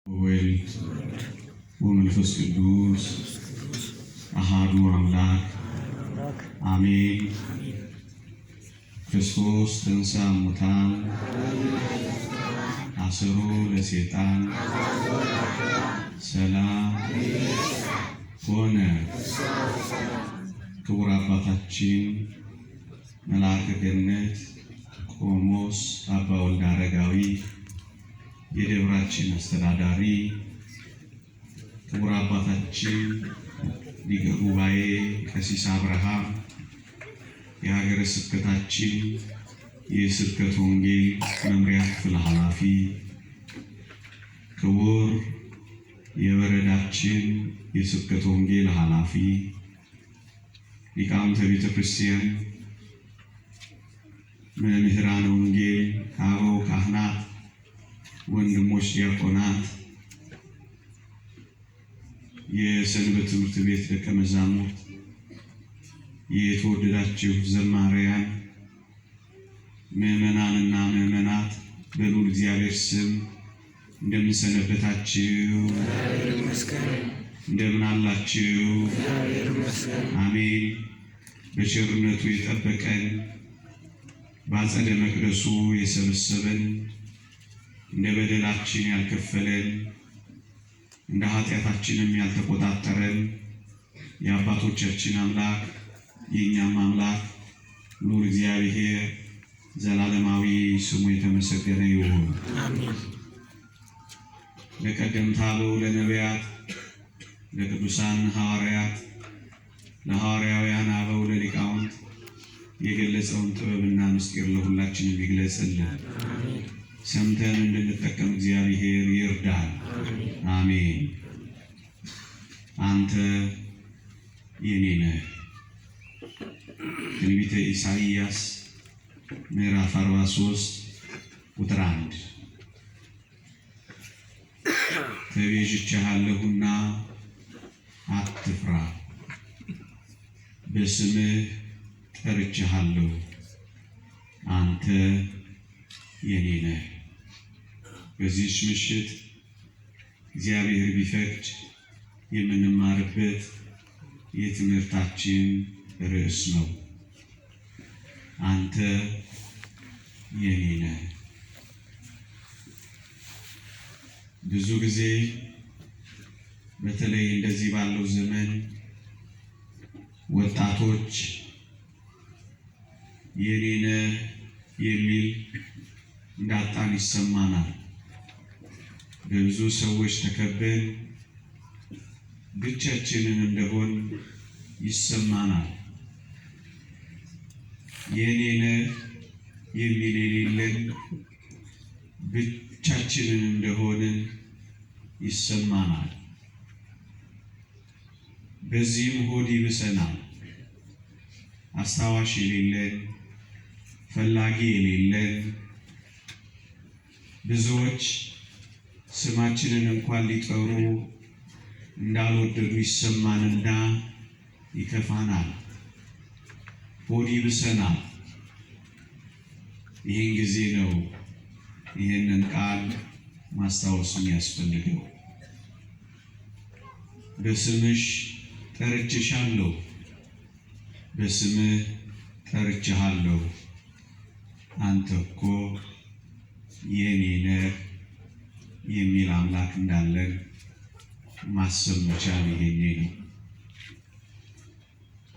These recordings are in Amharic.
ወልድ ወመንፈስ ቅዱስ አሐዱ አምላክ አሜን። ክርስቶስ ተንሥአ እሙታን አሰሮ ለሰይጣን ሰላም ሆነ። ክቡር አባታችን መልአከ ገነት ቆሞስ አባ ወልደ አረጋዊ የደብራችን አስተዳዳሪ፣ ክቡር አባታችን ሊቀ ጉባኤ ቀሲስ አብርሃም የሀገረ ስብከታችን የስብከተ ወንጌል መምሪያ ክፍል ኃላፊ፣ ክቡር የወረዳችን የስብከተ ወንጌል ኃላፊ፣ ሊቃውንተ ቤተ ክርስቲያን፣ መምህራነ ወንጌል፣ አበው ካህናት፣ ወንድሞች ዲያቆናት፣ የሰንበት ትምህርት ቤት ደቀ መዛሙርት፣ የተወደዳችሁ ዘማሪያን፣ ምዕመናንና ምዕመናት በልዑል እግዚአብሔር ስም እንደምን ሰነበታችሁ? እንደምን አላችሁ? አሜን። በቸርነቱ የጠበቀን በአጸደ መቅደሱ የሰበሰበን እንደ በደላችን ያልከፈለን እንደ ኃጢአታችንም ያልተቆጣጠረን የአባቶቻችን አምላክ የእኛም አምላክ ልዑል እግዚአብሔር ዘላለማዊ ስሙ የተመሰገነ ይሁን። አሜን። ለቀደምት አበው ለነቢያት፣ ለቅዱሳን ሐዋርያት፣ ለሐዋርያውያን አበው፣ ለሊቃውንት የገለጸውን ጥበብና ምስጢር ለሁላችንም ይግለጽልን። ሰምተን እንድንጠቀም እግዚአብሔር ይርዳል። አሜን። አንተ የኔ ነህ። ትንቢተ ኢሳይያስ ምዕራፍ 43 ቁጥር 1 ተቤዥቼሃለሁና አትፍራ፣ በስምህ ጠርቼሃለሁ፣ አንተ የኔ ነህ። በዚህች ምሽት እግዚአብሔር ቢፈቅድ የምንማርበት የትምህርታችን ርዕስ ነው። አንተ የኔ ነህ። ብዙ ጊዜ በተለይ እንደዚህ ባለው ዘመን ወጣቶች የኔ ነህ የሚል እንዳጣን ይሰማናል። በብዙ ሰዎች ተከበን ብቻችንን እንደሆን ይሰማናል። የኔ ነህ የሚል የሌለን ብቻችንን እንደሆንን ይሰማናል። በዚህም ሆድ ይብሰናል። አስታዋሽ የሌለን፣ ፈላጊ የሌለን፣ ብዙዎች ስማችንን እንኳን ሊጠሩ እንዳልወደዱ ይሰማንና ይከፋናል፣ ሆድ ይብሰናል። ይህን ጊዜ ነው ይህንን ቃል ማስታወስ የሚያስፈልገው። በስምሽ ጠርቼሻለሁ፣ በስምህ ጠርቼሃለሁ፣ አንተ እኮ የኔ ነህ የሚል አምላክ እንዳለን ማሰብ መቻል ይሄኔ ነው።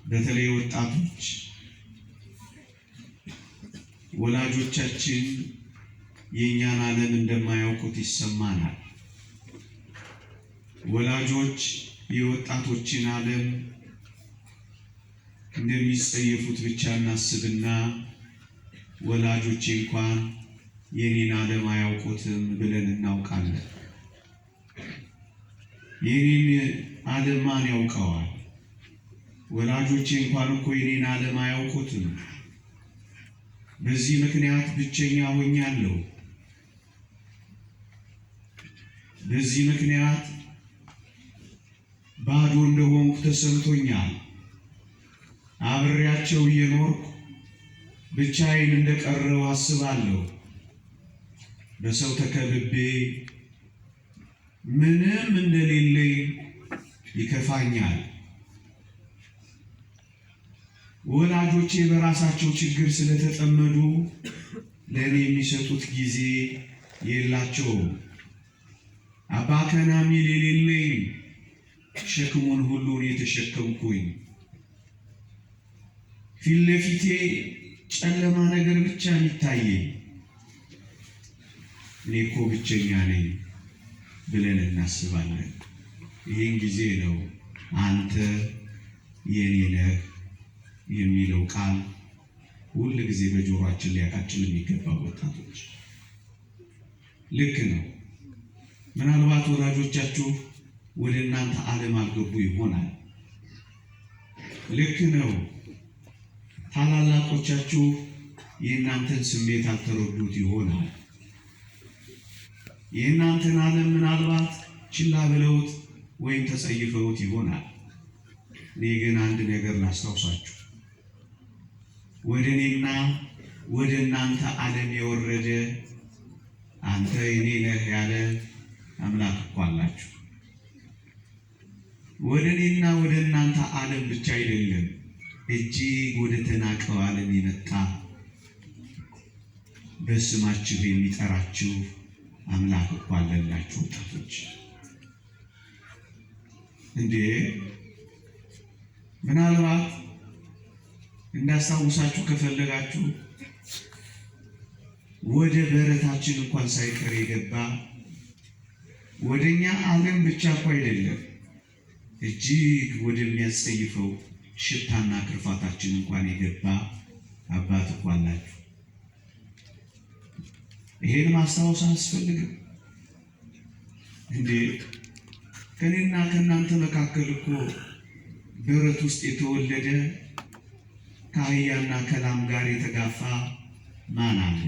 በተለይ ወጣቶች ወላጆቻችን የእኛን ዓለም እንደማያውቁት ይሰማናል። ወላጆች የወጣቶችን ዓለም እንደሚጸየፉት ብቻ እናስብና ወላጆቼ እንኳን የኔን ዓለም አያውቁትም ብለን እናውቃለን። የኔን ዓለም ማን ያውቀዋል? ወላጆቼ እንኳን እኮ የኔን ዓለም አያውቁትም። በዚህ ምክንያት ብቸኛ ሆኛለሁ። በዚህ ምክንያት ባዶ እንደሆንኩ ተሰምቶኛል። አብሬያቸው እየኖርኩ ብቻዬን እንደቀረው አስባለሁ። በሰው ተከብቤ ምንም እንደሌለኝ ይከፋኛል። ወላጆቼ በራሳቸው ችግር ስለተጠመዱ ለእኔ የሚሰጡት ጊዜ የላቸውም። አባ ከናሚል የሌለኝ ሸክሙን ሁሉ እኔ ተሸከምኩኝ። ፊት ለፊቴ ጨለማ ነገር ብቻ የሚታየኝ እኔ እኮ ብቸኛ ነኝ ብለን እናስባለን። ይህን ጊዜ ነው አንተ የኔ ነህ የሚለው ቃል ሁል ጊዜ በጆሮአችን ሊያቃጭል የሚገባው። ወጣቶች ልክ ነው። ምናልባት ወላጆቻችሁ ወደ እናንተ ዓለም አልገቡ ይሆናል። ልክ ነው። ታላላቆቻችሁ የእናንተን ስሜት አልተረዱት ይሆናል። የእናንተን ዓለም ምናልባት ችላ ብለውት ወይም ተጸይፈውት ይሆናል። እኔ ግን አንድ ነገር ላስታውሳችሁ። ወደ እኔና ወደ እናንተ ዓለም የወረደ አንተ የኔ ነህ ያለ አምላክ እኮ አላችሁ። ወደ እኔና ወደ እናንተ ዓለም ብቻ አይደለም፣ እጅግ ወደ ተናቀው ዓለም የመጣ በስማችሁ የሚጠራችሁ አምላክ እኮ አለላችሁ። ወጣቶች እንዴ ምናልባት እንዳስታውሳችሁ ከፈለጋችሁ ወደ በረታችን እንኳን ሳይቀር የገባ ወደኛ ዓለም ብቻ እኮ አይደለም፣ እጅግ ወደሚያስጸይፈው ሽታና ክርፋታችን እንኳን የገባ አባት እኮ አላችሁ። ይሄን ማስታወስ አያስፈልግም እንዴ? ከኔና ከእናንተ መካከል እኮ በረት ውስጥ የተወለደ ከአህያና ከላም ጋር የተጋፋ ማን አለ?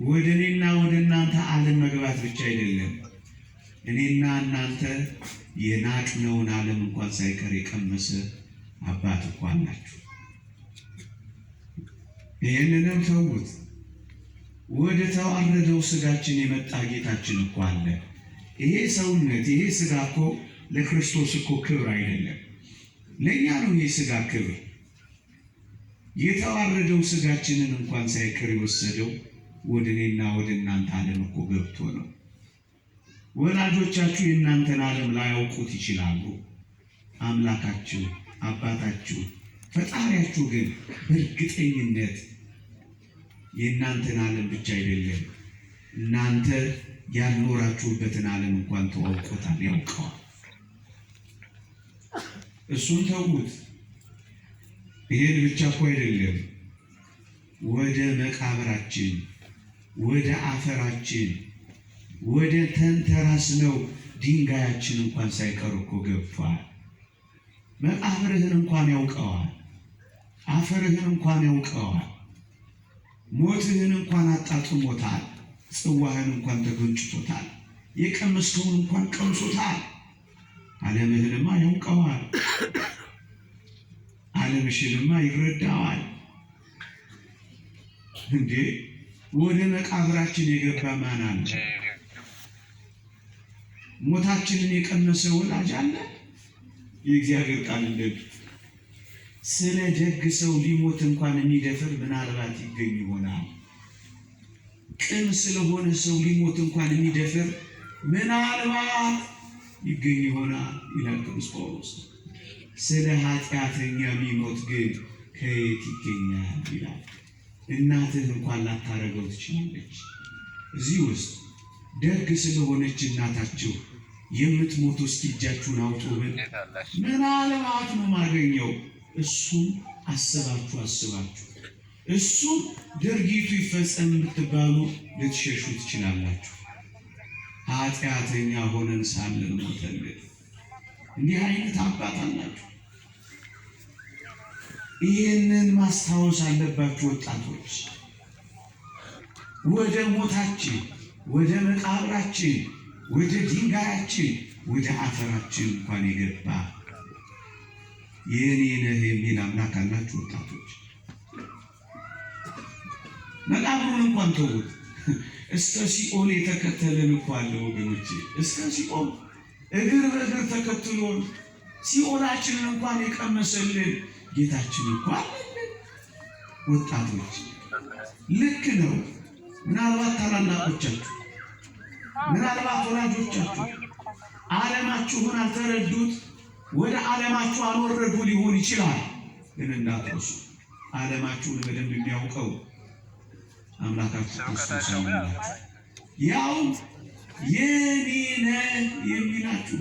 ወደ እኔና ወደ እናንተ ዓለም መግባት ብቻ አይደለም፣ እኔና እናንተ የናቅነውን ዓለም እንኳን ሳይቀር የቀመሰ አባት እኮ አላችሁ። ይህንንም ተውት። ወደ ተዋረደው ስጋችን የመጣ ጌታችን እኮ አለ። ይሄ ሰውነት ይሄ ስጋ እኮ ለክርስቶስ እኮ ክብር አይደለም፣ ለእኛ ነው ይሄ ስጋ ክብር። የተዋረደው ስጋችንን እንኳን ሳይቀር የወሰደው ወደ እኔና ወደ እናንተ ዓለም እኮ ገብቶ ነው። ወላጆቻችሁ የእናንተን ዓለም ላያውቁት ይችላሉ። አምላካችሁ አባታችሁ ፈጣሪያችሁ ግን በእርግጠኝነት የእናንተን ዓለም ብቻ አይደለም እናንተ ያልኖራችሁበትን ዓለም እንኳን ተዋውቆታል፣ ያውቀዋል። እሱን ተውት። ይሄን ብቻ እኮ አይደለም፣ ወደ መቃብራችን ወደ አፈራችን ወደ ተንተራስነው ድንጋያችን እንኳን ሳይቀር እኮ ገብቷል። መቃብርህን እንኳን ያውቀዋል። አፈርህን እንኳን ያውቀዋል። ሞትህን እንኳን አጣጥሞታል። ጽዋህን እንኳን ተጎንጭቶታል። የቀመስከውን እንኳን ቀምሶታል። ዓለምህንማ ያውቀዋል። ዓለምሽንማ ይረዳዋል። እንዴ ወደ መቃብራችን የገባ ማን አለ? ሞታችንን የቀመሰ ወላጅ አለ? የእግዚአብሔር ቃል እንደሚል ስለ ደግ ሰው ሊሞት እንኳን የሚደፍር ምናልባት ይገኝ ይሆናል። ቅን ስለሆነ ሰው ሊሞት እንኳን የሚደፍር ምናልባት ይገኝ ይሆናል ይላል ቅዱስ ጳውሎስ። ስለ ኃጢአተኛ የሚሞት ግን ከየት ይገኛል ይላል። እናትህ እንኳን ላታረገው ትችላለች። እዚህ ውስጥ ደግ ስለሆነች እናታችሁ የምትሞቱ እስኪ እጃችሁን አውጡ ብል ምናልባት ነው ማገኘው። እሱም አስባችሁ እሱም ድርጊቱ ይፈጸም የምትባሉ ልትሸሹ ትችላላችሁ። ኃጢአተኛ ሆነን ሳለን ሞተልን። እንዲህ አይነት አባት አላችሁ። ይህንን ማስታወስ አለባችሁ ወጣቶች። ወደ ሞታችን ወደ መቃብራችን ወደ ድንጋያችን ወደ አፈራችን እንኳን የገባ የኔ ነህ የሚል አምላክ አላችሁ ወጣቶች። መቃብሩን እንኳን ተውት። እስከ ሲኦል የተከተለን እኮ አለ ወገኖቼ። እስከ ሲኦል እግር በእግር ተከትሎን ሲኦላችንን እንኳን የቀመሰልን ጌታችን እኮ አለን። ወጣቶች ልክ ነው። ምናልባት ታላላቆቻችሁ፣ ምናልባት ወላጆቻችሁ ዓለማችሁን አልተረዱት፣ ወደ ዓለማችሁ አልወረዱ ሊሆን ይችላል። ግን እንዳትረሱ ዓለማችሁን በደንብ የሚያውቀው አምላካችሁ ክርስቶስ ነው። ያው የኔ ነህ የሚላችሁ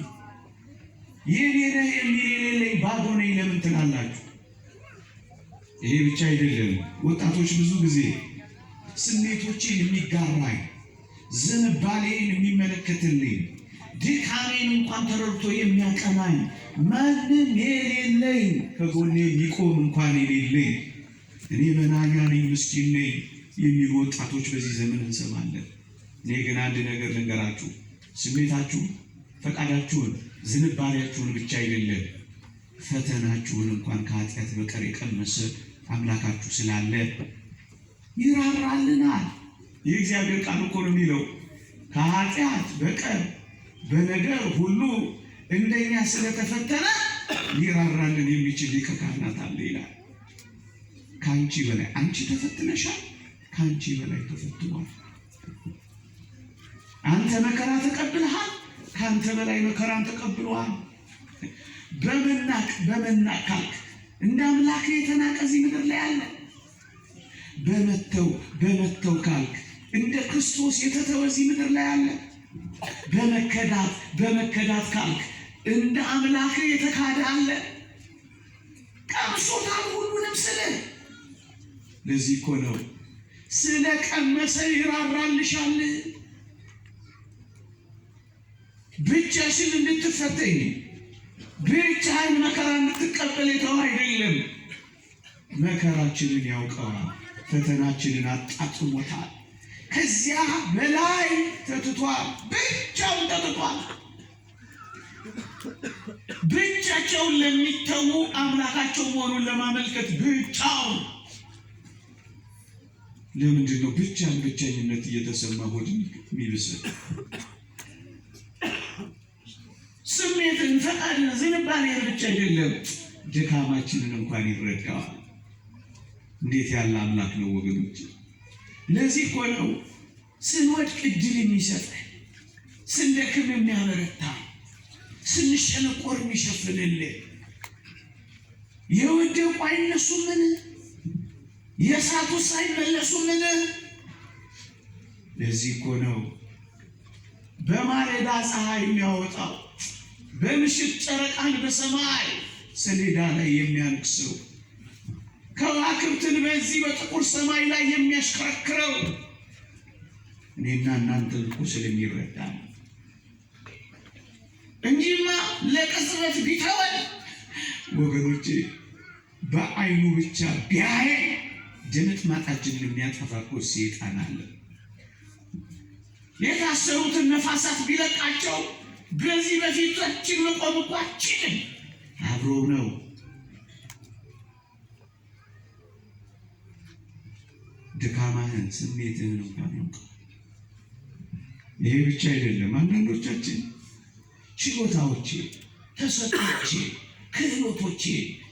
የኔ ነህ የሚል የሌለኝ ባዶ ነኝ ለምን ትላላችሁ? ይሄ ብቻ አይደለም ወጣቶች፣ ብዙ ጊዜ ስሜቶችን የሚጋራኝ ዝንባሌን የሚመለከትልኝ ድካሜን እንኳን ተረድቶ የሚያቀናኝ ማንም የሌለኝ ከጎኔ የሚቆም እንኳን የሌለኝ እኔ መናኛ ነኝ፣ ምስኪን ነኝ የሚሉ ወጣቶች በዚህ ዘመን እንሰማለን። እኔ ግን አንድ ነገር ልንገራችሁ፣ ስሜታችሁን፣ ፈቃዳችሁን፣ ዝንባሌያችሁን ብቻ አይደለም ፈተናችሁን እንኳን ከኃጢአት በቀር የቀመሰ አምላካችሁ ስላለ ይራራልናል። የእግዚአብሔር ቃል እኮ ነው የሚለው ከኃጢአት በቀር በነገር ሁሉ እንደኛ ስለተፈተነ ሊራራልን የሚችል ሊቀ ካህናት አለ ይላል። ከአንቺ በላይ አንቺ ተፈትነሻል፣ ከአንቺ በላይ ተፈትኗል። አንተ መከራ ተቀብለሃል፣ ከአንተ በላይ መከራን ተቀብለዋል። በመናቅ ካልክ እንደ አምላክ የተናቀ እዚህ ምድር ላይ አለ። በመተው ካልክ እንደ ክርስቶስ የተተወ እዚህ ምድር ላይ አለ። በመከዳት ካልክ እንደ አምላክ የተካደ አለ። ቀምሶታል ሁሉንም ስልህ። ለዚህ እኮ ነው ስለ ቀመሰ ይራራልሻል። ብቻሽን እንድትፈተኝ ብቻህን መከራ እንድትቀበል የተው አይደለም። መከራችንን ያውቀዋል፣ ፈተናችንን አጣጥሞታል። ከዚያ በላይ ተትቷል፣ ብቻውን ተትቷል። ብቻቸውን ለሚተዉ አምላካቸው መሆኑን ለማመልከት ብቻውን። ለምንድን ነው ብቸኝነት እየተሰማ ሆድ የሚብስል? ስሜትን፣ ፈቃድን፣ ዝንባሌን ብቻ አይደለም ድካማችንን እንኳን ይረዳዋል። እንዴት ያለ አምላክ ነው ወገኖች! ለዚህ እኮ ነው ስንወድቅ እድል የሚሰጠን፣ ስንደክም የሚያበረታ፣ ስንሸነቆር የሚሸፍንልን። የወደቁ አይነሱምን? የሳቱስ አይመለሱምን? ለዚህ እኮ ነው በማለዳ ፀሐይ የሚያወጣው፣ በምሽት ጨረቃን በሰማይ ሰሌዳ ላይ የሚያነግሰው፣ ከዋክብትን በዚህ በጥቁር ሰማይ ላይ የሚያሽከረክረው እኔና እናንተን እኮ ስለሚረዳ ነው እንጂማ ለቅጽበት ቢተወን ወገኖቼ፣ በአይኑ ብቻ ቢያይ ድምጥማጣችንን የሚያጠፋ እኮ ሰይጣን አለ። የታሰሩትን ነፋሳት ቢለቃቸው በዚህ በፊታችን መቆም እኮ አችልም። አብሮ ነው። ድካማህን፣ ስሜትህን እንኳን ያውቃል። ይሄ ብቻ አይደለም። አንዳንዶቻችን ችሎታዎቼ፣ ተሰጥኦቼ፣ ክህሎቶቼ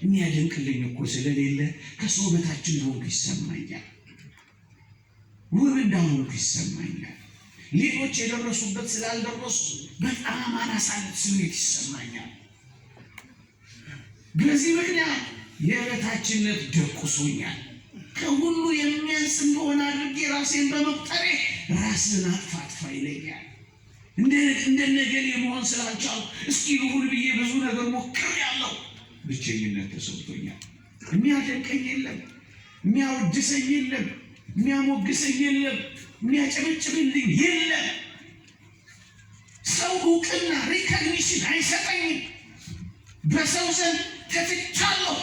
የሚያደንቅልኝ እኮ ስለሌለ ከሰው በታች እንደሆንኩ ይሰማኛል፣ ውብ እንዳልሆንኩ ይሰማኛል። ሌሎች የደረሱበት ስላልደረሱ በጣም አናሳነት ስሜት ይሰማኛል። በዚህ ምክንያት የበታችነት ደቁሶኛል። ከሁሉ የሚያንስ እንደሆነ አድርጌ ራሴን በመቁጠሬ ራስን አጥፋ ይለኛል። እንደነገሌ መሆን ስላልቻልኩ እስኪ ልሁን ብዬ ብዙ ነገር ሞክሬያለሁ። ብቸኝነት ተሰምቶኛል። የሚያደንቀኝ የለም፣ የሚያወድሰኝ የለም፣ የሚያሞግሰኝ የለም፣ የሚያጨበጭብልኝ የለም። ሰው እውቅና ሪኮግኒሽን አይሰጠኝም። በሰው ዘንድ ተትቻለሁ።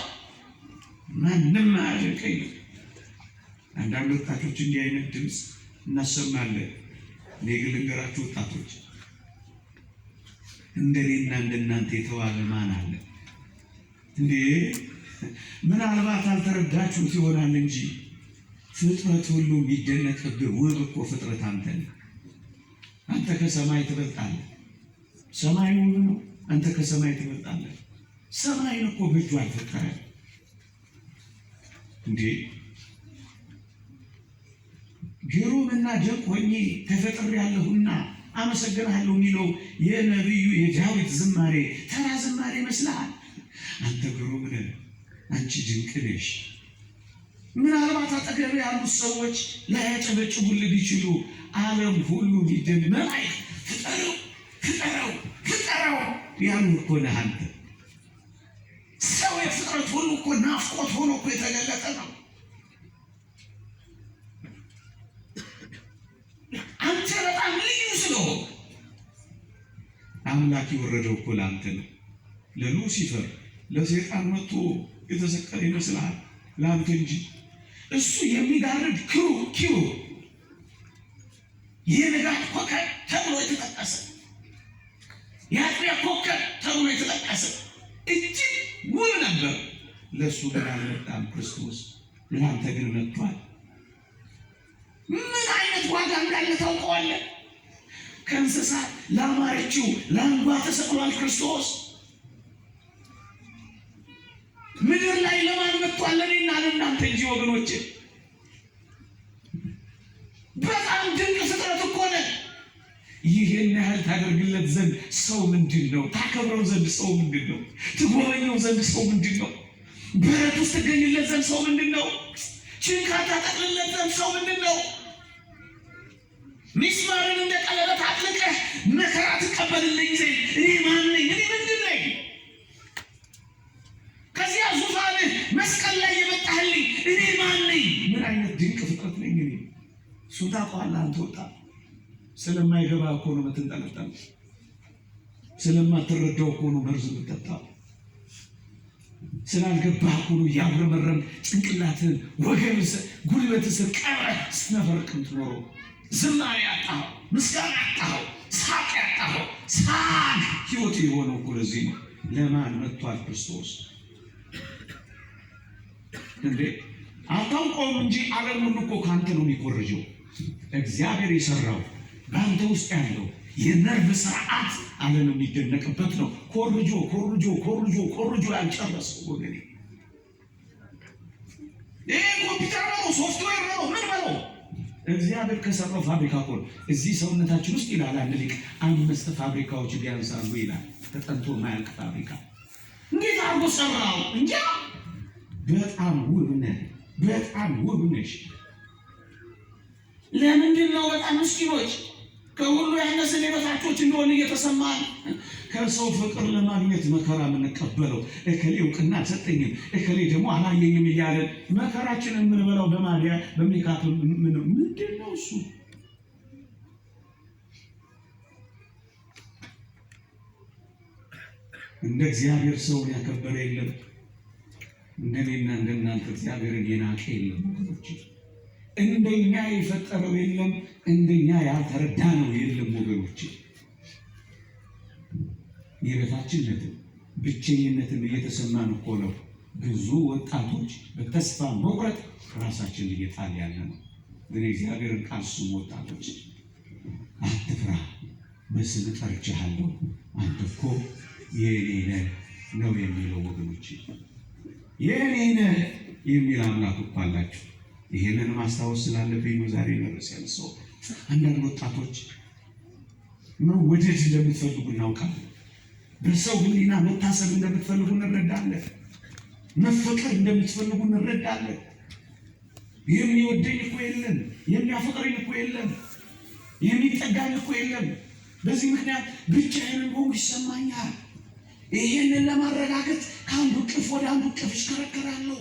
ማንም አያደንቀኝም። አንዳንድ ወጣቶች እንዲህ አይነት ድምፅ እናሰማለን። እኔ ግን ልንገራችሁ ወጣቶች፣ እንደኔና እንደናንተ የተዋለ ማን አለ እንዴ? ምናልባት አልተረዳችሁት ይሆናል እንጂ ፍጥረት ሁሉ የሚደነቅብህ ውብ እኮ ፍጥረት አንተ ነህ። አንተ ከሰማይ ትበልጣለህ። ሰማይ ውብ ነው፣ አንተ ከሰማይ ትበልጣለህ። ሰማይን እኮ በእጁ አልፈጠረም እንዴ! ግሩምና ድንቅ ሆኜ ተፈጥሬያለሁና አመሰግናለሁ የሚለው የነቢዩ የዳዊት ዝማሬ ተራ ዝማሬ ይመስላል። አንተ ግሩም ነህ፣ አንቺ ድንቅ ነሽ። ምናልባት አጠገብ ያሉት ሰዎች ላያጨበጭቡልህ ቢችሉ ዓለም ሁሉ ቢደን መላእክት ፍጠረው ፍጠረው ፍጠረው ያሉ እኮ ነህ አንተ። ሰው የፍጥረት ሁሉ እኮ ናፍቆት ሆኖ እኮ የተገለጠ ነው። አንተ በጣም ልዩ ስለሆነ አምላክ የወረደው እኮ ለአንተ ነው። ለሉሲፈር ለሰይጣን መጥቶ የተሰቀለ ይመስልሃል? ለአንተ እንጂ እሱ የሚጋርድ ኪሩብ የንጋት ኮከብ ተብሎ የተጠቀሰ የአጥቢያ ኮከብ ተብሎ የተጠቀሰ እጅግ ውብ ነበር። ለእሱ ግን አልመጣም ክርስቶስ፣ ለአንተ ግን መጥቷል። ምን አይነት ዋጋ እንዳለ ታውቀዋለህ? ከእንስሳት ላማረችው ለአንዷ ተሰቅሏል ክርስቶስ። ምድር ላይ ለማን መጥቷል? ለእኔና ለእናንተ እንጂ ወገኖቼ። በጣም ድንቅ ፍጥረት እኮ ነን። ይህን ያህል ታደርግለት ዘንድ ሰው ምንድን ነው? ታከብረው ዘንድ ሰው ምንድን ነው? ትጎበኘው ዘንድ ሰው ምንድን ነው? በረት ውስጥ ትገኝለት ዘንድ ሰው ምንድን ነው? ችንካር ታጠቅልለት ዘንድ ሰው ምንድን ነው? ሚስማርን እንደ ቀለበት አጥልቀህ መከራ ትቀበልልኝ ዘንድ እኔ ማን ነኝ? እኔ ምንድን ነኝ? ከዚያ ዙፋንህ መስቀል ላይ የመጣህልኝ እኔ ማን ነኝ? ምን አይነት ድንቅ ፍጥረት ነኝ እኔ። እሱን ታውቀዋለህ አንተ ወጣት። ስለማይገባ እኮ ነው የምትንጠለጠል። ስለማትረዳው እኮ ነው መርዝ የምትጠጣው። ስላልገባህ እኮ ነው እያጉረመረም ጭንቅላትህን ወገብህ ጉልበትህ ስር ቀብረህ ስትነፈርቅ የምትኖረው። ዝማሬ ያጣኸው፣ ምስጋና ያጣኸው፣ ሳቅ ያጣኸው። ሳቅ ሕይወት የሆነው እኮ ለዚህ ነው። ለማን መጥቷል ክርስቶስ? እንዴ አታውቀውም እንጂ ዓለም ሁሉ እኮ ከአንተ ነው የሚኮርጀው። እግዚአብሔር የሰራው በአንተ ውስጥ ያለው የነርቭ ስርዓት ዓለም የሚደነቅበት ነው። ኮርጆ ኮርጆ ኮርጆ ኮርጆ ያልጨረሰው ወገኔ። ይሄ ኮምፒውተር ነው፣ ሶፍትዌር ነው፣ ምን በለው እግዚአብሔር ከሰራው ፋብሪካ እኮ ነው። እዚህ ሰውነታችን ውስጥ ይላል አንድ ሊቅ 5 ፋብሪካዎች ቢያንስ አሉ ይላል። ተጠንቶ ማያልቅ ፋብሪካ እንዴት አድርጎ ሰራው እንጂ። በጣም ውብ ነህ፣ በጣም ውብ ነሽ። ለምንድን ነው በጣም ምስኪኖች ከሁሉ ያነስን የበታቾች እንደሆነ እየተሰማን ከሰው ፍቅር ለማግኘት መከራ የምንቀበለው? እከሌ እውቅና አልሰጠኝም፣ እከሌ ደግሞ አላየኝም እያለን መከራችንን የምንበላው በማዲያ በሜካፕ ምንድን ነው እሱ? እንደ እግዚአብሔር ሰውን ያከበረ የለም። እንደኔና እንደናንተ እግዚአብሔርን የናቀ የለም ወገኖች። እንደኛ የፈጠረው የለም፣ እንደኛ ያልተረዳ ነው የለም ወገኖች። የበታችነትን ብቸኝነትን እየተሰማን እኮ ነው ብዙ ወጣቶች በተስፋ መቁረጥ ራሳችን እየጣል ያለ ነው። ግን እግዚአብሔርን ቃል ስሙ ወጣቶች፣ አትፍራ፣ በስም ጠርቼሃለሁ፣ አንተ እኮ የእኔ ነህ ነው የሚለው ወገኖች። የእኔ ነህ የሚል አምላክ እኮ አላችሁ። ይሄንን ማስታወስ ስላለብኝ ነው ዛሬ መረስ ያልሰው። አንዳንድ ወጣቶች መወደድ እንደምትፈልጉ እናውቃለን። በሰው ሕሊና መታሰብ እንደምትፈልጉ እንረዳለን። መፈቀር እንደምትፈልጉ እንረዳለን። የሚወደኝ እኮ የለም፣ የሚያፈቅረኝ እኮ የለም፣ የሚጠጋኝ እኮ የለም። በዚህ ምክንያት ብቻዬን እንደሆንኩ ይሰማኛል። ይሄንን ለማረጋገጥ ከአንዱ ቅፍ ወደ አንዱ ቅፍ እሽከረከራለሁ።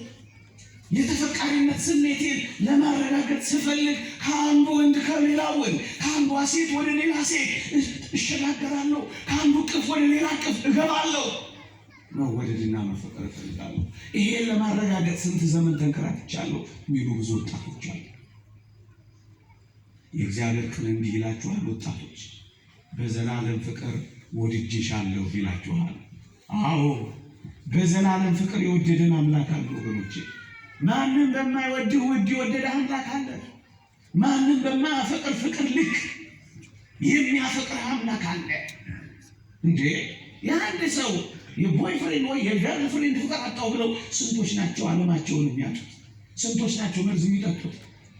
የተፈቃሪነት ስሜቴን ለማረጋገጥ ስፈልግ ከአንዱ ወንድ ከሌላ ወንድ፣ ከአንዷ ሴት ወደ ሌላ ሴት እሸጋገራለሁ። ከአንዱ ቅፍ ወደ ሌላ ቅፍ እገባለሁ። መወደድና መፈቀር እፈልጋለሁ። ይሄን ለማረጋገጥ ስንት ዘመን ተንከራትቻለሁ የሚሉ ብዙ ወጣቶች አሉ። የእግዚአብሔር ቃል እንዲህ ይላችኋል ወጣቶች፣ በዘላለም ፍቅር ወድጄሻለሁ ይላችኋል። አዎ በዘላለም ፍቅር የወደደን አምላክ አለ ወገኖቼ። ማንም በማይወድህ ውድ የወደደ አምላክ አለ። ማንም በማያፈቅር ፍቅር ልክ የሚያፈቅር አምላክ አለ። እንዴ የአንድ ሰው የቦይፍሬንድ ወይ የገርልፍሬንድ ፍቅር አጣው ብለው ስንቶች ናቸው ዓለማቸውን የሚያጡት? ስንቶች ናቸው መርዝ የሚጠጡት?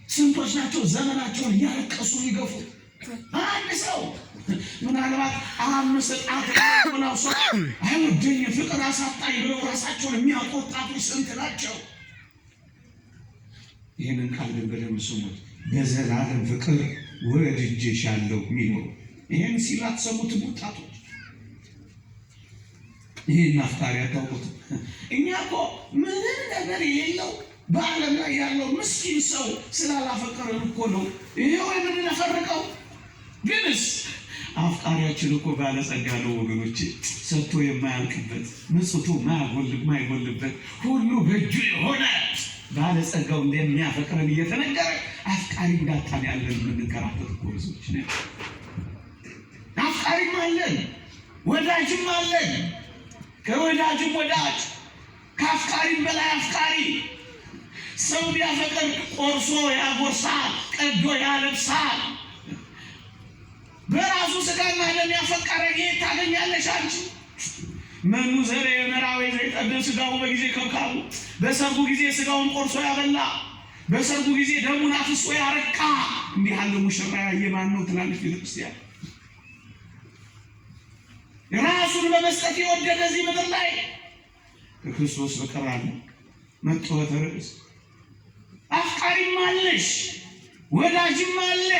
ስንቶች ናቸው ዘመናቸውን እያለቀሱ የሚገፉት? አንድ ሰው ምናልባት አምስት ጣት ብለው ሰው አይወደኝ ፍቅር አሳጣኝ ብለው ራሳቸውን የሚያውቁ ወጣቶች ስንት ናቸው? ይህንን ቃል ግን በደንብ ስሙት። በዘላለም ፍቅር ወድጄሻለሁ የሚለው ይህን ሲል አትሰሙትም ወጣቶች? ይህን አፍቃሪ አታውቁትም? እኛ እኮ ምንም ነገር የሌለው በዓለም ላይ ያለው ምስኪን ሰው ስላላፈቀረን እኮ ነው ይሄው የምንነፈርቀው። ግንስ አፍቃሪያችን እኮ ባለጸጋ ነው ወገኖቼ። ሰጥቶ የማያልቅበት ምጽቱ የማይጎልበት ሁሉ በእጁ የሆነ ባለጸጋው እንደሚያፈቅረን እየተነገረ አፍቃሪ እንዳጣን ያለን የምንከራተት እኮ ብዙዎች ነን። አፍቃሪም አለን፣ ወዳጅም አለን። ከወዳጅም ወዳጅ፣ ከአፍቃሪም በላይ አፍቃሪ። ሰው ቢያፈቅር ቆርሶ ያጎርሳል፣ ቀዶ ያለብሳል። በራሱ ስጋና ደም ያፈቀረ የት ታገኛለሽ አንቺ? መኑ ዘረ የመራዊ ዘይቀድም ስጋው በጊዜ ከብካቡ። በሰርጉ ጊዜ ስጋውን ቆርሶ ያበላ፣ በሰርጉ ጊዜ ደሙን አፍሶ ያረካ። እንዲህ ያለ ሙሽራ ያየ ማን ነው ትላለች ቤተክርስቲያን። ራሱን በመስጠት የወደደ እዚህ ምድር ላይ ክርስቶስ በቀር አለ መጥወተ ርዕስ። አፍቃሪም አለሽ፣ ወዳጅም አለ።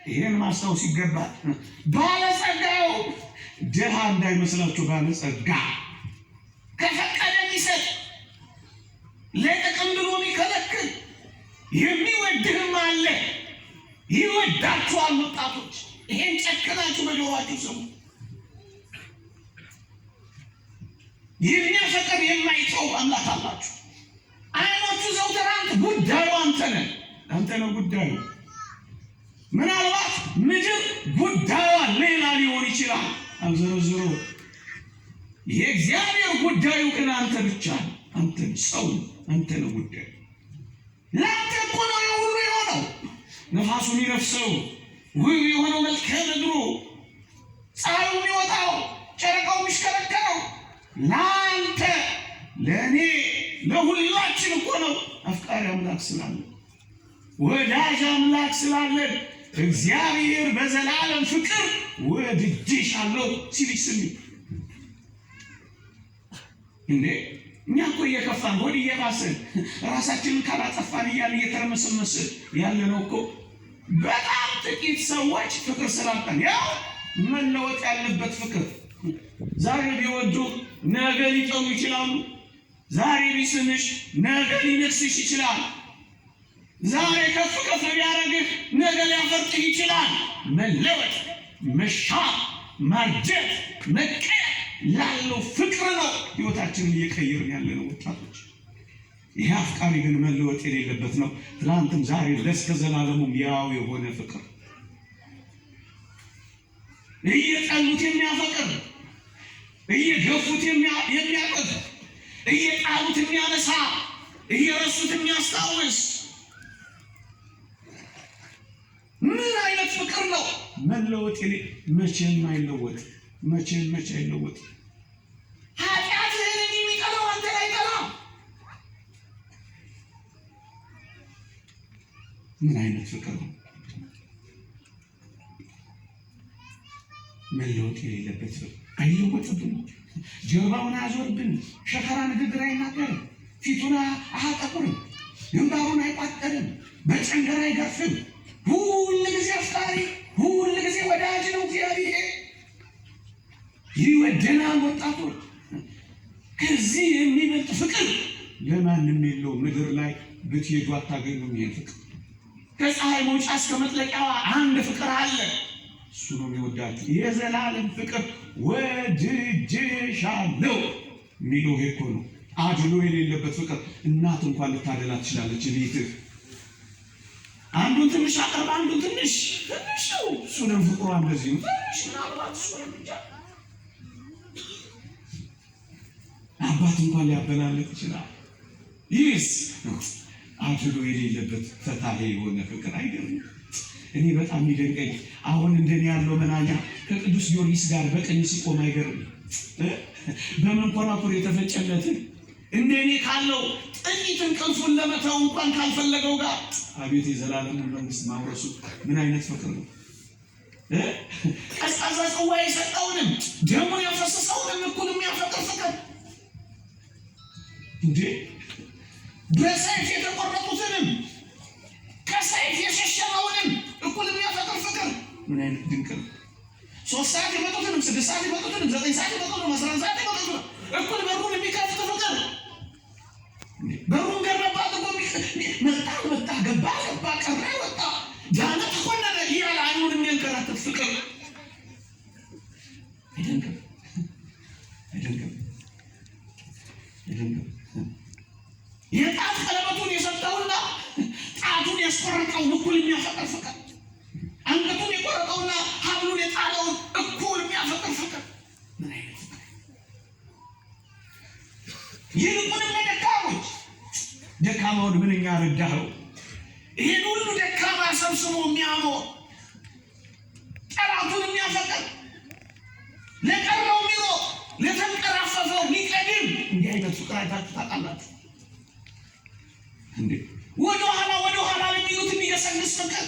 ይሄን ማስታወስ ይገባል። ባለጸጋው ድሃ እንዳይመስላችሁ። ባለጸጋ ከፈቀደ የሚሰጥ ለጥቅም ብሎ የሚከለክል የሚወድህም አለ። ይወዳችኋል ወጣቶች። ይሄን ጨክናችሁ በጆሯችሁ ስሙ። የሚያፈቅር የማይተው አምላክ አላችሁ። አይኖቹ ዘውትር አንተ፣ ጉዳዩ አንተ ነህ። አንተ ነው ጉዳዩ። ምናልባት ምድር ጉዳዩ ሌላ ሊሆን ይችላል። አብዘረዝሮ የእግዚአብሔር ጉዳዩ ግን አንተ ብቻ ነው። አንተ ሰው፣ አንተ ነው ጉዳዩ። ለአንተ እኮ ነው የሁሉ የሆነው። ነፋሱ የሚነፍሰው፣ ውብ የሆነው መልክዓ ምድሩ፣ ፀሐዩ የሚወጣው፣ ጨረቃው የሚሽከረከረው ለአንተ፣ ለእኔ፣ ለሁላችን እኮ ነው። አፍቃሪ አምላክ ስላለ፣ ወዳጅ አምላክ ስላለን እግዚአብሔር በዘላለም ፍቅር ወድጄሻለሁ ሲልሽ ስሚ። እንዴ እኛ እኮ እየከፋን ሆድ እየባሰን ራሳችንን ካላጠፋን እያልን እየተረመሰመስን ያለነው እኮ በጣም ጥቂት ሰዎች ፍቅር ስላጣን፣ ያው መለወጥ ያለበት ፍቅር። ዛሬ ቢወዱ ነገ ሊጠሉ ይችላሉ። ዛሬ ቢስምሽ ነገ ሊነክስሽ ይችላል። ዛሬ ከፍ ከፍ ቢያደርግህ ነገ ሊያፈርጥህ ይችላል። መለወጥ፣ መሻር፣ ማርጀት፣ መቀየር ላለው ፍቅር ነው ህይወታችንን እየቀየርን ያለነው ወጣቶች። ይህ አፍቃሪ ግን መለወጥ የሌለበት ነው። ትናንትም ዛሬ ለእስከ ዘላለሙም ያው የሆነ ፍቅር፣ እየጠሉት የሚያፈቅር፣ እየገፉት የሚያቅፍ፣ እየጣሉት የሚያነሳ፣ እየረሱት የሚያስታውስ ምን አይነት ፍቅር ነው? መለወጥ መቼም አይለወጥ። መቼም አይለወጥ። ኃጢአትህን የሚጠላው አንተ ላይ አይጠላም። ምን አይነት ፍቅር ነው? መለወጥ የሌለበት ፍቅር። አይለወጥብን፣ ጀርባውን አያዞርብን፣ ሸከራ ንግግር አይናገርም፣ ፊቱን አያጠቁርም፣ ግንባሩን አይቋጠርም፣ በጨንገር አይገርፍም። ሁል ጊዜ አፍቃሪ፣ ሁል ጊዜ ወዳጅ ነው እግዚአብሔር። ይወደናል ወጣቶች። ከዚህ የሚበልጥ ፍቅር ለማንም የለው። ምድር ላይ ብትሄዱ አታገኙም ይሄን ፍቅር። ከፀሐይ መውጫ እስከ መጥለቂያዋ አንድ ፍቅር አለ። እሱ ነው የሚወዳችሁ። የዘላለም ፍቅር ወድጄሻለሁ የሚለው ይሄ እኮ ነው። አድሎ የሌለበት ፍቅር። እናት እንኳን ልታደላ ትችላለች ቤትህ። አንዱን ትንሽ አቅርብ፣ አንዱን ትንሽ ነው። እሱንም ፍቅሯ እንደዚህ ነው። ትንሽ ምናልባት እሱ ብቻ አባት እንኳን ሊያበላልጥ ይችላል። ይህስ አድሎ የሌለበት ፈታሄ የሆነ ፍቅር አይደለም። እኔ በጣም የሚደንቀኝ አሁን እንደኔ ያለው መናኛ ከቅዱስ ጊዮርጊስ ጋር በቀኝ ሲቆም አይገርም? በመንኮራኩር የተፈጨለትን እንደኔ ካለው ጥቂት እንቅልፉን ለመተው እንኳን ካልፈለገው ጋር አቤት የዘላለሙን መንግስት ማውረሱ ምን አይነት ፍቅር ነው! ቀዝቃዛ ጽዋ የሰጠውንም ደሙን ያፈሰሰውንም እኩል የሚያፈቅር ፍቅር እንዴ! በሰይፍ የተቆረጡትንም ከሰይፍ የሸሸነውንም እኩል የሚያፈቅር ፍቅር ምን አይነት ድንቅ ነው! 3 ሰዓት የመጡትንም 6 ሰዓት የመጡትንም 9 ሰዓት የመጡትንም 11 ሰዓት የመጡትንም እኩል በሩን የሚከፍት ፍቅር። በሩን ገረባ ጥቆ መጣ ገባ ቀረ ወጣ ዳነ ተኮነነ እያለ አይኑን የሚያንከራተት ፍቅር አይደንቅም? የጣት ቀለበቱን የሰጠውና ጣቱን ያስቆረጠውን እኩል የሚያፈቅር ፍቅር፣ አንገቱን የቆረጠውና ሀብሉን የጣለውን እኩል የሚያፈቅር ፍቅር ምን አይነት ፍቅር! ይልቁንም ለደካሞች ደካማውን ምንኛ ረዳኸው! ይህን ሁሉ ደካማ ሰብስቦ የሚያኖር ጠላቱን የሚያፈቅር ለቀረው የሚሮጥ ለተንቀራፈፈው የሚቀድም እንዲህ አይነት ፍቅር አይታችሁ ታውቃላችሁ እንዴ? ወደ ኋላ ለሚሉት የሚገሰግስ ፍቅር፣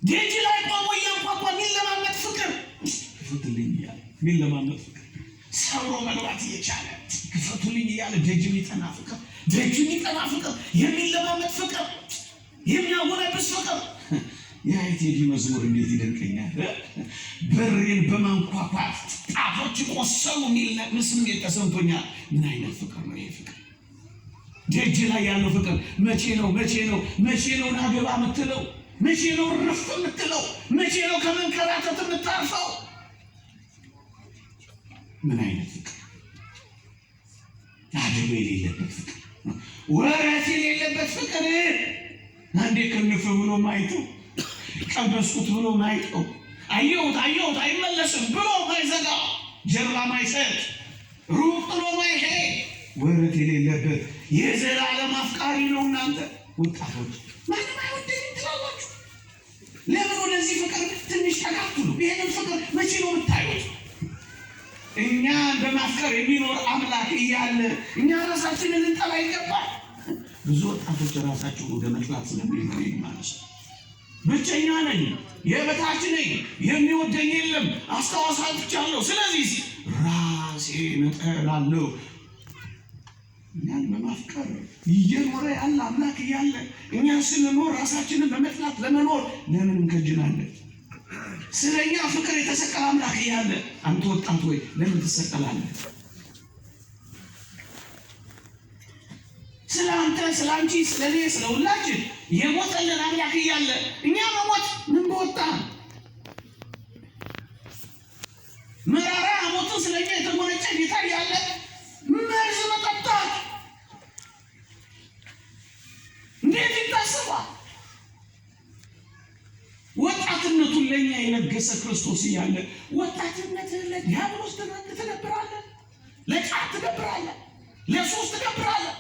ደጅ ላይ ቆሞ እያንኳኳ የሚለማመጥ ፍቅር፣ ክፈቱልኝ እያለ የሚለማመጥ ፍቅር፣ ሰብሮ መግባት እየቻለ ክፈቱልኝ እያለ ደጅ የሚጠና ፍቅር፣ የሚለማመጥ ፍቅር፣ የሚያጎነብስ ፍቅር። የቴዲ መዝሙር እንዴት ይደንቀኛል! በሬን በማንኳኳት ጣቶች ቆሰሉ የሚል ስሜት ተሰምቶኛል። ምን አይነት ፍቅር ነው ይሄ ፍቅር! ደጅ ላይ ያለው ፍቅር መቼ ነው ናገባ የምትለው? መቼ ነው ረፍ የምትለው? መቼ ነው ከመንከራተት የምታርፈው? ምን አይነት ፍቅር! አድሎ የሌለበት ፍቅር፣ ወረት የሌለበት ፍቅር። አንዴ ክንፍ ብሎ ማይተው ቀበስኩት ብሎ ማይተው አየሁት አይመለስም ብሎ ማይዘጋ ጀርባ ማይሰጥ ሩቅ ጥሎ ማይሄድ ወረት የሌለበት የዘላለም አፍቃሪ ነው። እናንተ ወጣቶች ማንም አይወደኝም ትላላችሁ። ለምን ወደዚህ ፍቅር ትንሽ ተካትሉ? ይሄንን ፍቅር መቼ ነው የምታዩት? እኛ በማፍቀር የሚኖር አምላክ እያለ እኛ ራሳችንን ልንጠላ ይገባል? ብዙ ወጣቶች ራሳቸውን ወደ መጥላት ስለሚኖር ማለት ነው። ብቸኛ ነኝ፣ የበታች ነኝ፣ የሚወደኝ የለም፣ አስተዋሳችቻለሁ፣ ስለዚህ ራሴን እጠላለሁ። እኛን በማፍቀር እየኖረ ያለ አምላክ እያለ እኛ ስንኖር ራሳችንን በመጥላት ለመኖር ለምን እንከጅላለን? ስለኛ ፍቅር የተሰቀለ አምላክ እያለ አንተ ወጣት ወይ ለምን ትሰቀላለህ? ስለ አንተ፣ ስለ አንቺ፣ ስለ እኔ፣ ስለ ሁላችን የሞተልን አምላክ እያለ እኛ መሞት ምን በወጣን? መራራ ሞትን ስለኛ የተጎነጨ ጌታ እያለ መርዝ መጠጣት እንዴት ይታሰባል? ወጣትነቱን ለኛ የነገሰ ክርስቶስ እያለ ወጣትነትህን ለዲያብሎስ ትገብራለህ፣ ለጫት ትገብራለህ፣ ለሱስ ትገብራለህ፣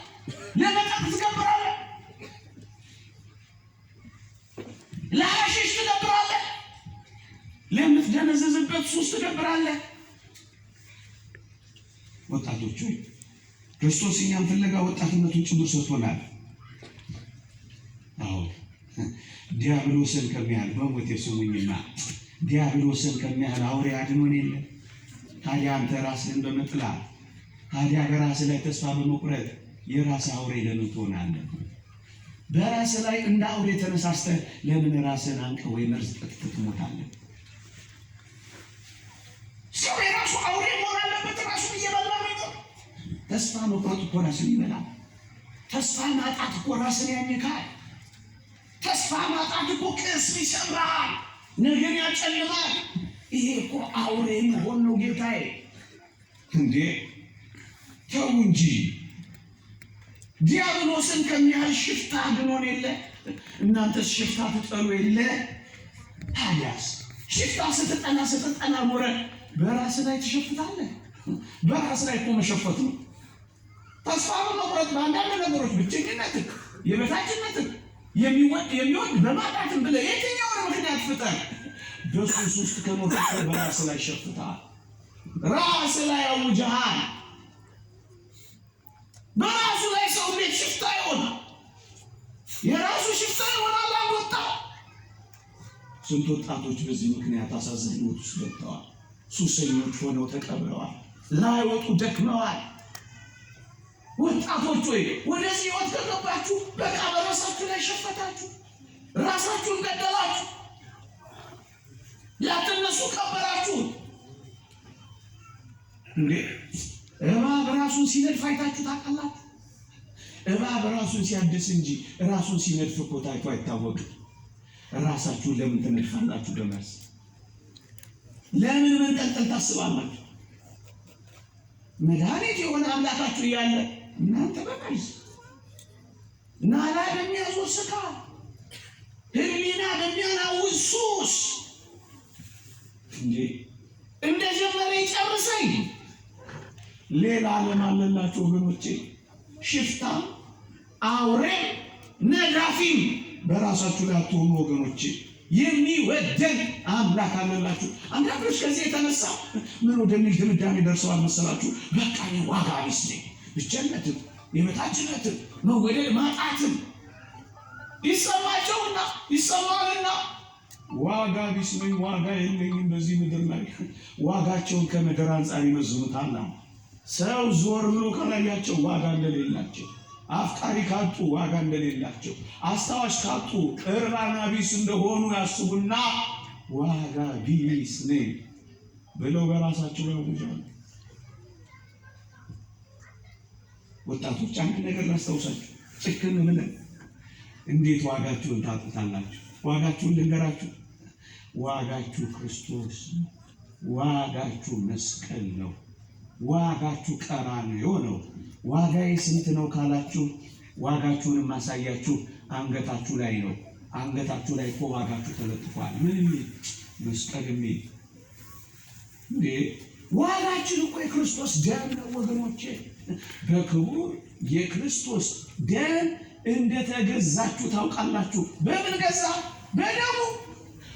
ለመጠጥ ትገብራለህ፣ ለሐሺሽ ትገብራለህ፣ ለምትደነዘዝበት ሱስ ትገብራለህ። ወጣቶች ሆይ ክርስቶስ እኛን ፍለጋ ወጣትነቱን ጭምር ሰጥቶናል። አዎ ዲያብሎስን ከሚያህል በሞት የስሙኝና ዲያብሎስን ከሚያህል አውሬ አድኖን የለ። ታዲያ አንተ ራስህን በመጥላት ታዲያ በራስህ ላይ ተስፋ በመቁረጥ የራስህ አውሬ ለምን ትሆናለህ? በራስህ ላይ እንደ አውሬ ተነሳስተህ ለምን ራስህን አንቀህ ወይ መርዝ ጠጥተህ ትሞታለህ? ሰው የራሱ አውሬ መሆን አለበት። ራሱን እየበላ ነው። ተስፋ መቁረጥ እኮ ራስን ይበላል። ተስፋ ማጣት እኮ ራስን ያኝካል። ተስፋ ማጣት እኮ ቅስም ይሰብራል፣ ነገን ያጨልማል። ይሄ እኮ አውሬ መሆን ነው ጌታዬ። እንዴ ተው እንጂ ዲያብሎስን ከሚያህል ሽፍታ አድኖን የለ? እናንተስ ሽፍታ ትጠሉ የለ? ታዲያስ ሽፍታ ስትጠና ኖረ በራስ ላይ ትሸፍታለህ። በራስ ላይ እኮ መሸፈት ነው። ተስፋ በመቁረጥ በአንዳንድ ነገሮች ብቸኝነትን፣ የበታችነትን የሚወድ በማጣትን ብለህ የትኛውን ምክንያት ፍጠር በሱስ ውስጥ ከኖርክ በራስ ላይ ሸፍተሃል። ራስ ላይ አውጀሃል። በራሱ ላይ ሰው ቤት ሽፍታ ይሆናል። የራሱ ሽፍታ ይሆናል። አንድ ወጣት ስንት ወጣቶች በዚህ ምክንያት አሳዛኝ ሕይወት ውስጥ ገብተዋል። ሱሰኞች ሆነው ተቀብረዋል። ላይወጡ ደክመዋል። ወጣቶች ወይ ወደዚህ ሕይወት ከገባችሁ በቃ በራሳችሁ ላይ ሸፈታችሁ፣ ራሳችሁን ገደላችሁ፣ ያተነሱ ቀበራችሁ። እንዴ እባብ ራሱን ሲነድፍ አይታችሁ ታውቃላችሁ? እባብ ራሱን ሲያድስ እንጂ ራሱን ሲነድፍ እኮ ታይቶ አይታወቅም። ራሳችሁን ለምን ትነድፋላችሁ? ደመስ ለምን መንጠልጠል ታስባላችሁ? መድኃኒት የሆነ አምላካችሁ እያለ እናንተ በቀይስ ናላ በሚያስወስካ ህሊና በሚያናውዝ ሱስ እንደ ጀመረ ይጨርሰኝ። ሌላ ዓለም አለላችሁ ወገኖቼ። ሽፍታ አውሬም ነዳፊም በራሳችሁ ላይ አትሆኑ ወገኖቼ። የሚወደን አምላክ አለላችሁ። አንዳንዶች ከዚህ የተነሳ ምን ወደሚል ድምዳሜ ደርሰዋል መሰላችሁ? በቃ ዋጋ ቢስ ነኝ፣ ብቸነትም የበታችነትም መወደድ ማጣትም ይሰማቸውና ይሰማልና ዋጋ ቢስ ነኝ፣ ዋጋ የለኝም በዚህ ምድር ላይ። ዋጋቸውን ከምድር አንጻር ይመዝኑታል። ሰው ዞር ብሎ ከላያቸው ዋጋ እንደሌላቸው፣ አፍቃሪ ካጡ ዋጋ እንደሌላቸው፣ አስታዋሽ ካጡ እርባና ቢስ እንደሆኑ ያስቡና ዋጋ ቢስ ነኝ ብለው በራሳቸው ያውጃሉ። ወጣቶች አንድ ነገር ላስታውሳችሁ፣ ጭክን ብለን እንዴት ዋጋችሁን ታጡታላችሁ? ዋጋችሁን ልንገራችሁ። ዋጋችሁ ክርስቶስ ነው። ዋጋችሁ መስቀል ነው። ዋጋችሁ ቀራንዮ ነው። ዋጋዬ ስንት ነው ካላችሁ፣ ዋጋችሁን ማሳያችሁ አንገታችሁ ላይ ነው። አንገታችሁ ላይ እኮ ዋጋችሁ ተለጥፏል። ምን የሚል መስቀል የሚል እንዴ! ዋጋችን እኮ የክርስቶስ ደም ነው ወገኖቼ። በክቡር የክርስቶስ ደም እንደተገዛችሁ ታውቃላችሁ። በምን ገዛ? በደሙ።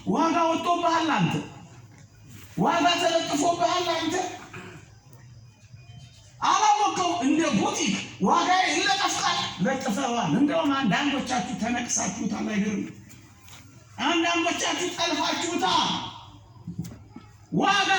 ዋጋ ወጥቶብሃል አንተ። ዋጋ ተለጥፎብሃል አንተ። አላወቀው እንደ ቡቲክ ዋጋ ይለጠፋል። ለጥፈዋል። እንደውም አንዳንዶቻችሁ ተነቅሳችሁታል። አይገርም? አንዳንዶቻችሁ ጠልፋችሁታል። ዋጋ